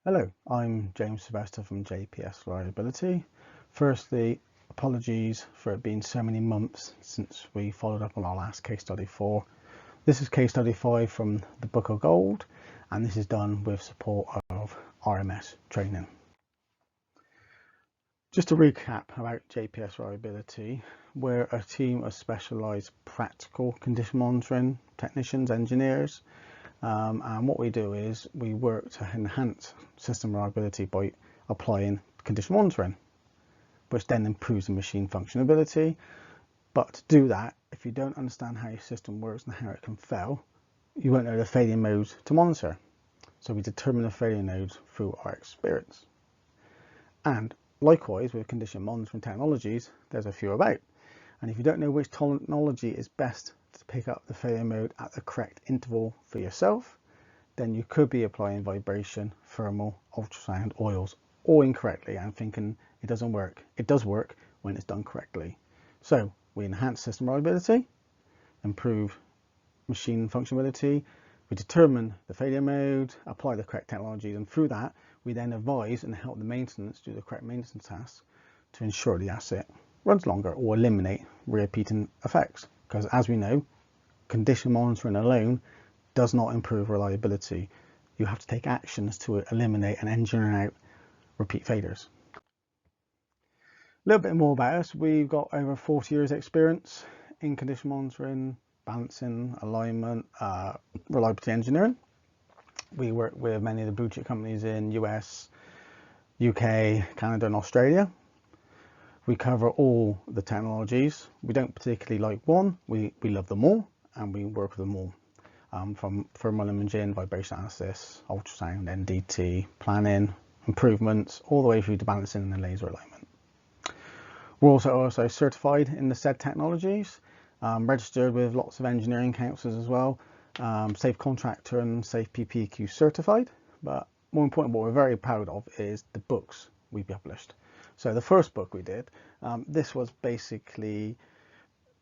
Hello, I'm James Sylvester from JPS Reliability. Firstly, apologies for it being so many months since we followed up on our last case study 4. This is case study 5 from the Book of Gold, and this is done with support of RMS training. Just to recap about JPS Reliability, we're a team of specialised practical condition monitoring technicians, engineers, and what we do is we work to enhance system reliability by applying condition monitoring, which then improves the machine functionability. But to do that, if you don't understand how your system works and how it can fail, you won't know the failure modes to monitor. So we determine the failure nodes through our experience. And likewise, with condition monitoring technologies, there's a few about. And if you don't know which technology is best to pick up the failure mode at the correct interval for yourself, then you could be applying vibration, thermal, ultrasound, oils all incorrectly and thinking it doesn't work. It does work when it's done correctly. So we enhance system reliability, improve machine functionality, we determine the failure mode, apply the correct technologies, and through that we then advise and help the maintenance do the correct maintenance tasks to ensure the asset runs longer or eliminate repeating effects. Because as we know, condition monitoring alone does not improve reliability. You have to take actions to eliminate and engineer out repeat failures. A little bit more about us. We've got over 40 years experience in condition monitoring, balancing, alignment, reliability engineering. We work with many of the blue chip companies in US, UK, Canada and Australia. We cover all the technologies. We don't particularly like one. We love them all and we work with them all. From thermal imaging, vibration analysis, ultrasound, NDT, planning, improvements, all the way through to balancing and laser alignment. We're also certified in the said technologies, registered with lots of engineering councils as well, safe contractor and safe PPQ certified. But more important, what we're very proud of is the books we published. So the first book we did, this was basically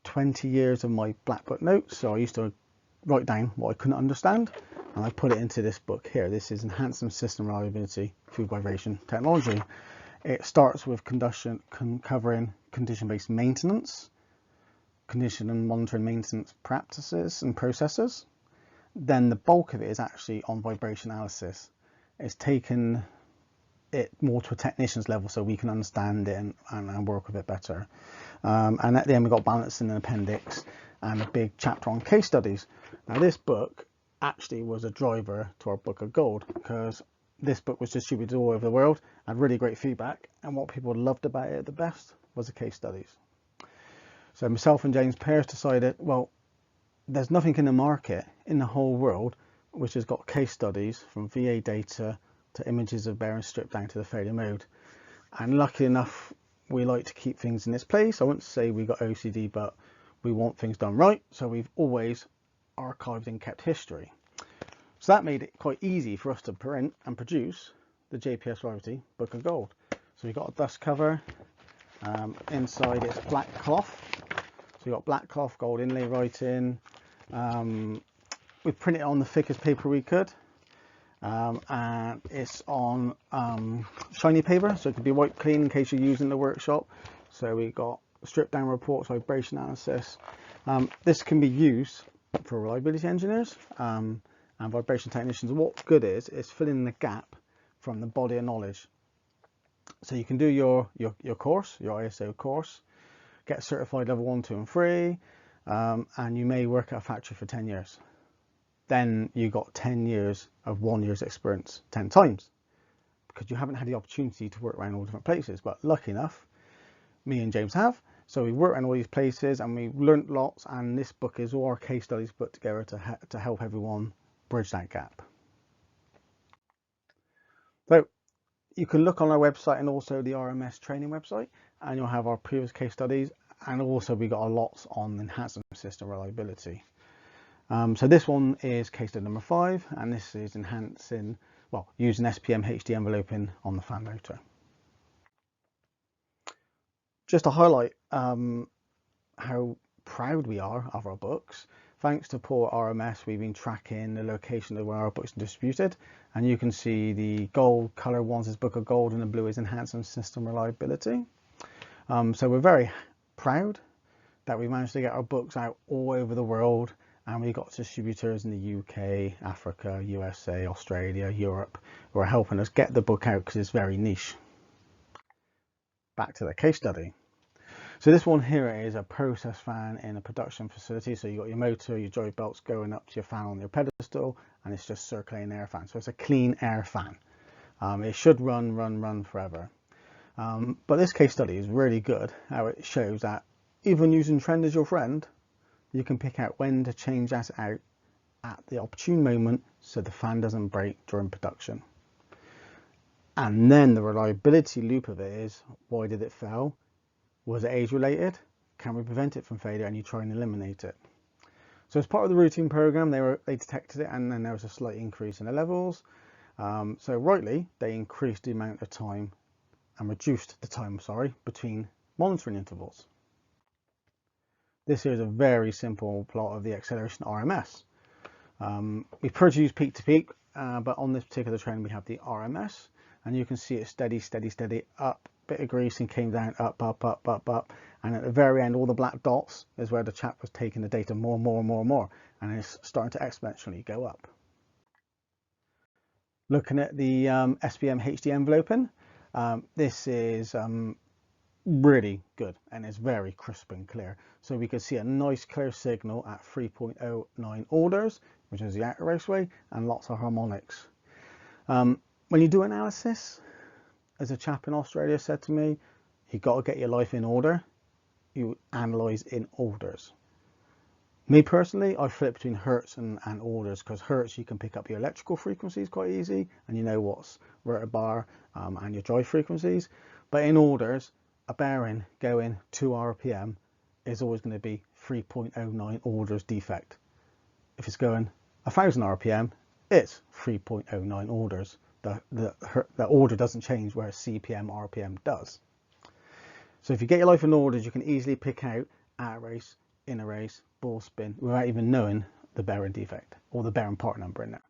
20 years of my black book notes. So I used to write down what I couldn't understand and I put it into this book here. This is Enhancing System Reliability Through Vibration Technology. It starts with covering condition-based maintenance, condition and monitoring maintenance practices and processes. Then the bulk of it is actually on vibration analysis. It's taken it more to a technician's level so we can understand it and work with it better. And at the end we got balancing an appendix and a big chapter on case studies. Now this book actually was a driver to our Book of Gold because this book was distributed all over the world, had really great feedback, and what people loved about it the best was the case studies. So myself and James Pearce decided, well, there's nothing in the market in the whole world which has got case studies from VA data to images of bearings stripped down to the failure mode. And lucky enough, we like to keep things in its place. I wouldn't say we got OCD, but we want things done right. So we've always archived and kept history. So that made it quite easy for us to print and produce the JPS Reliability Book of Gold. So we've got a dust cover. Inside it's black cloth. So you've got black cloth, gold inlay writing. We printed it on the thickest paper we could. And it's on shiny paper, so it could be wiped clean in case you're using the workshop. So we got stripped down reports, vibration analysis. This can be used for reliability engineers and vibration technicians. What good is filling the gap from the body of knowledge. So you can do your course, your ISO course, get certified level 1, 2 and 3, and you may work at a factory for 10 years. Then you got 10 years of 1 year's experience 10 times because you haven't had the opportunity to work around all different places. But lucky enough, me and James have. So we worked around all these places and we learnt lots, and this book is all our case studies put together to help everyone bridge that gap. So you can look on our website and also the RMS training website, and you'll have our previous case studies, and also we got a lot on enhancing system reliability. So this one is case study number 5, and this is enhancing, well, using SPM HD enveloping on the fan motor. Just to highlight how proud we are of our books, thanks to poor RMS, we've been tracking the location of where our books are distributed, and you can see the gold color ones is Book of Gold and the blue is Enhancing System Reliability. So we're very proud that we managed to get our books out all over the world, and we got distributors in the UK, Africa, USA, Australia, Europe who are helping us get the book out because it's very niche. Back to the case study. So this one here is a process fan in a production facility. So you've got your motor, your joy belts going up to your fan on your pedestal, and it's just circulating air fan. So it's a clean air fan. It should run forever. But this case study is really good, how it shows that even using trend as your friend, you can pick out when to change that out at the opportune moment so the fan doesn't break during production. And then the reliability loop of it is, why did it fail? Was it age related? Can we prevent it from failure? And you try and eliminate it. So as part of the routine program, they detected it, and then there was a slight increase in the levels. So rightly, they increased the amount of time and reduced the time, between monitoring intervals. This here is a very simple plot of the acceleration RMS. We produce peak to peak, but on this particular trend, we have the RMS, and you can see it steady, up, bit of grease and came down, up, and at the very end, all the black dots is where the chap was taking the data more, and it's starting to exponentially go up. Looking at the SPM HD enveloping, this is really good, and it's very crisp and clear. So we can see a nice clear signal at 3.09 orders, which is the outer raceway, and lots of harmonics. When you do analysis, as a chap in Australia said to me, you got to get your life in order. You analyze in orders. Me personally, I flip between hertz and orders, because hertz you can pick up your electrical frequencies quite easy, and you know what's rotor bar and your drive frequencies. But in orders, a bearing going 2 RPM is always going to be 3.09 orders defect. If it's going 1000 RPM, it's 3.09 orders. The order doesn't change, whereas CPM, RPM does. So if you get your life in orders, you can easily pick out outer race, inner race, ball spin, without even knowing the bearing defect or the bearing part number in there.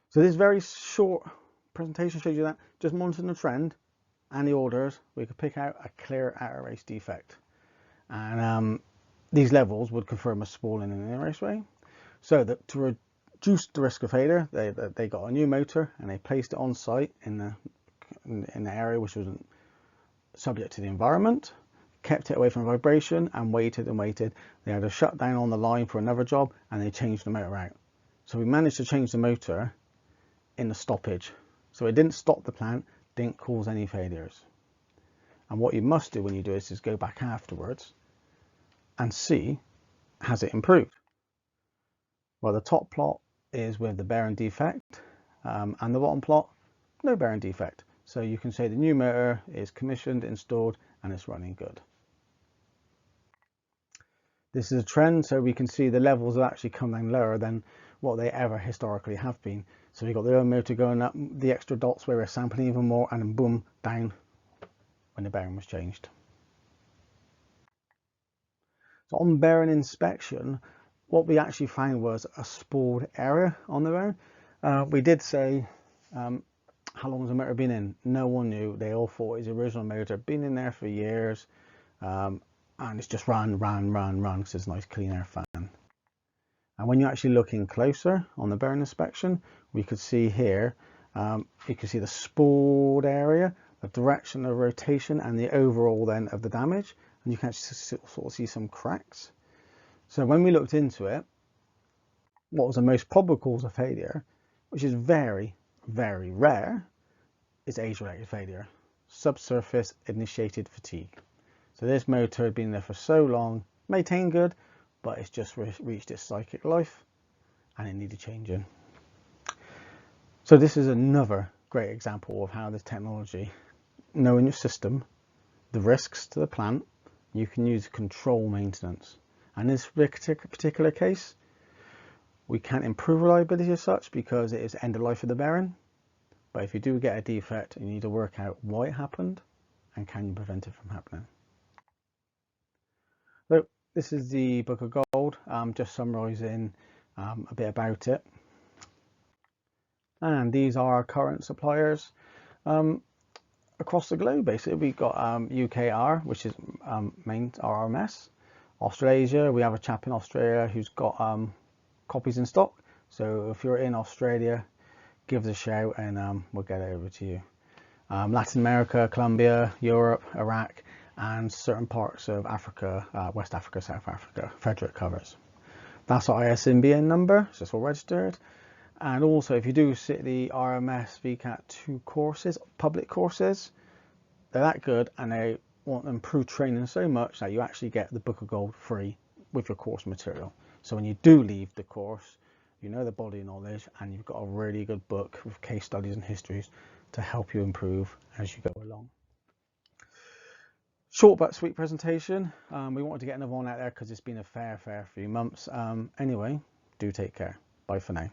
So this very short presentation shows you that just monitoring the trend and the orders, we could pick out a clear outer race defect. And these levels would confirm a spall in an inner raceway. So that to reduce the risk of failure, they got a new motor and they placed it on site in the area which wasn't subject to the environment, kept it away from vibration, and waited. They had a shutdown on the line for another job, and they changed the motor out. So we managed to change the motor in the stoppage. So it didn't stop the plant, didn't cause any failures. And what you must do when you do this is go back afterwards and see, has it improved? Well, the top plot is with the bearing defect, and the bottom plot, no bearing defect. So you can say the new motor is commissioned, installed, and it's running good. This is a trend, so we can see the levels have actually come down lower than what they ever historically have been. So we've got the old motor going up, the extra dots where we're sampling even more, and then boom, down when the bearing was changed. So on bearing inspection, what we actually found was a spalled area on the bearing. We did say, how long has the motor been in? No one knew. They all thought his original motor had been in there for years, and it's just ran, because it's a nice clean air fan. And when you're actually looking closer on the bearing inspection, we could see here, you can see the spalled area, the direction of rotation, and the overall then of the damage. And you can actually sort of see some cracks. So when we looked into it, what was the most probable cause of failure, which is very, very rare, is age-related failure, subsurface initiated fatigue. So this motor had been there for so long, maintained good, but it's just reached its cyclic life and it needed changing. So this is another great example of how this technology, knowing your system, the risks to the plant, you can use control maintenance. And in this particular case, we can't improve reliability as such because it is end of life of the bearing. But if you do get a defect, you need to work out why it happened and can you prevent it from happening. So this is the Book of Gold, just summarising a bit about it. And these are our current suppliers across the globe. Basically, we've got UKR, which is main RMS. Australasia, we have a chap in Australia who's got copies in stock. So if you're in Australia, give us a shout and we'll get it over to you. Latin America, Colombia, Europe, Iraq, and certain parts of Africa, West Africa, South Africa, Frederick covers. That's our ISNBN number, so it's all registered. And also, if you do sit the RMS VCAT 2 courses, public courses, they're that good and they want to improve training so much that you actually get the Book of Gold free with your course material. So when you do leave the course, you know the body knowledge and you've got a really good book with case studies and histories to help you improve as you go along. Short but sweet presentation. We wanted to get another one out there because it's been a fair few months. Anyway, do take care. Bye for now.